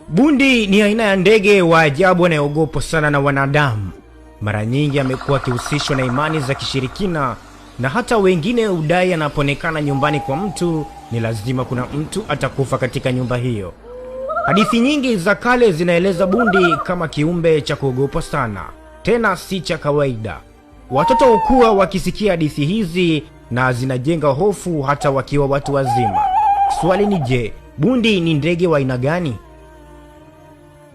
Bundi ni aina ya ndege wa ajabu anayeogopwa sana na wanadamu. Mara nyingi amekuwa akihusishwa na imani za kishirikina, na hata wengine hudai anapoonekana nyumbani kwa mtu ni lazima kuna mtu atakufa katika nyumba hiyo. Hadithi nyingi za kale zinaeleza bundi kama kiumbe cha kuogopwa sana, tena si cha kawaida. Watoto hukua wakisikia hadithi hizi na zinajenga hofu hata wakiwa watu wazima. Swali ni je, bundi ni ndege wa aina gani?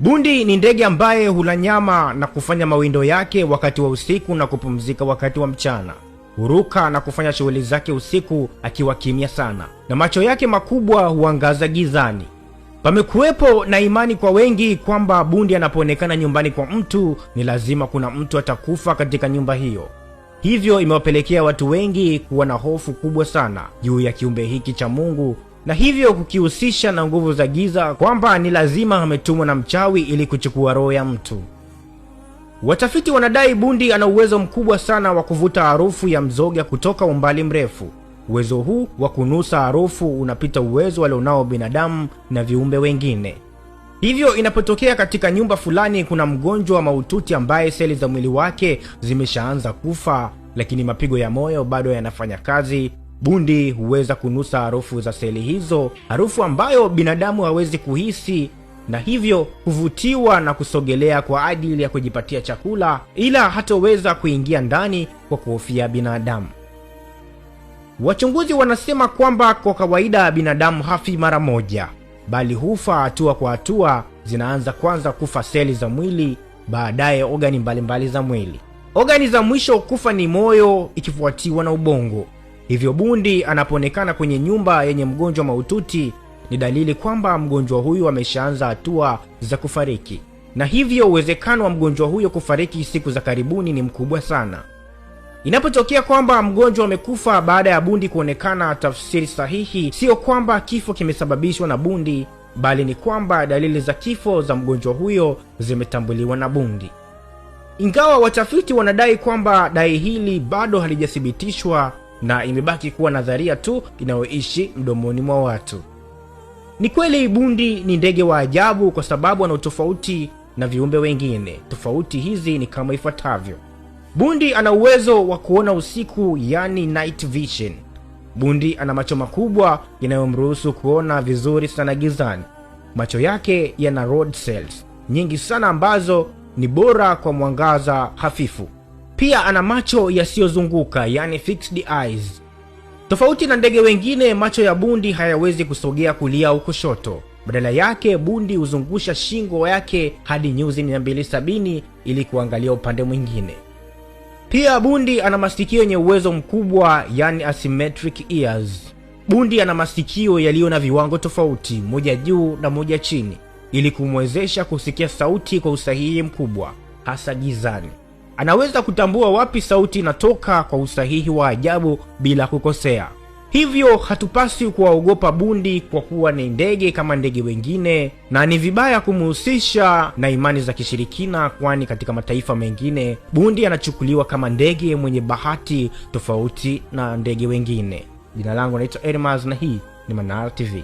Bundi ni ndege ambaye hula nyama na kufanya mawindo yake wakati wa usiku na kupumzika wakati wa mchana. Huruka na kufanya shughuli zake usiku akiwa kimya sana, na macho yake makubwa huangaza gizani. Pamekuwepo na imani kwa wengi kwamba bundi anapoonekana nyumbani kwa mtu ni lazima kuna mtu atakufa katika nyumba hiyo. Hivyo imewapelekea watu wengi kuwa na hofu kubwa sana juu ya kiumbe hiki cha Mungu, na hivyo kukihusisha na nguvu za giza kwamba ni lazima ametumwa na mchawi ili kuchukua roho ya mtu. Watafiti wanadai bundi ana uwezo mkubwa sana wa kuvuta harufu ya mzoga kutoka umbali mrefu. Uwezo huu wa kunusa harufu unapita uwezo walionao binadamu na viumbe wengine. Hivyo inapotokea katika nyumba fulani kuna mgonjwa mahututi ambaye seli za mwili wake zimeshaanza kufa, lakini mapigo ya moyo bado yanafanya kazi, bundi huweza kunusa harufu za seli hizo, harufu ambayo binadamu hawezi kuhisi, na hivyo kuvutiwa na kusogelea kwa ajili ya kujipatia chakula, ila hataweza kuingia ndani kwa kuhofia binadamu. Wachunguzi wanasema kwamba kwa kawaida binadamu hafi mara moja, bali hufa hatua kwa hatua. Zinaanza kwanza kufa seli za mwili, baadaye ogani mbalimbali za mwili. Ogani za mwisho kufa ni moyo, ikifuatiwa na ubongo. Hivyo bundi anapoonekana kwenye nyumba yenye mgonjwa mahututi ni dalili kwamba mgonjwa huyu ameshaanza hatua za kufariki, na hivyo uwezekano wa mgonjwa huyo kufariki siku za karibuni ni mkubwa sana. Inapotokea kwamba mgonjwa amekufa baada ya bundi kuonekana, tafsiri sahihi sio kwamba kifo kimesababishwa na bundi, bali ni kwamba dalili za kifo za mgonjwa huyo zimetambuliwa na bundi. Ingawa watafiti wanadai kwamba dai hili bado halijathibitishwa na imebaki kuwa nadharia tu inayoishi mdomoni mwa watu. Ni kweli bundi ni ndege wa ajabu kwa sababu ana utofauti na viumbe wengine. Tofauti hizi ni kama ifuatavyo. Bundi ana uwezo wa kuona usiku, yani night vision. Bundi ana macho makubwa yanayomruhusu kuona vizuri sana gizani. Macho yake yana rod cells nyingi sana ambazo ni bora kwa mwangaza hafifu. Pia ana macho yasiyozunguka, yani fixed eyes. Tofauti na ndege wengine, macho ya bundi hayawezi kusogea kulia au kushoto. Badala yake bundi huzungusha shingo yake hadi nyuzi 270 ili kuangalia upande mwingine. Pia bundi ana masikio yenye uwezo mkubwa, yani asymmetric ears. Bundi ana masikio yaliyo na viwango tofauti, moja juu na moja chini, ili kumwezesha kusikia sauti kwa usahihi mkubwa, hasa gizani. Anaweza kutambua wapi sauti inatoka kwa usahihi wa ajabu bila kukosea. Hivyo hatupaswi kuwaogopa bundi kwa kuwa ni ndege kama ndege wengine, na ni vibaya kumhusisha na imani za kishirikina, kwani katika mataifa mengine bundi anachukuliwa kama ndege mwenye bahati tofauti na ndege wengine. Jina langu naitwa Elmas na hii ni Manara TV.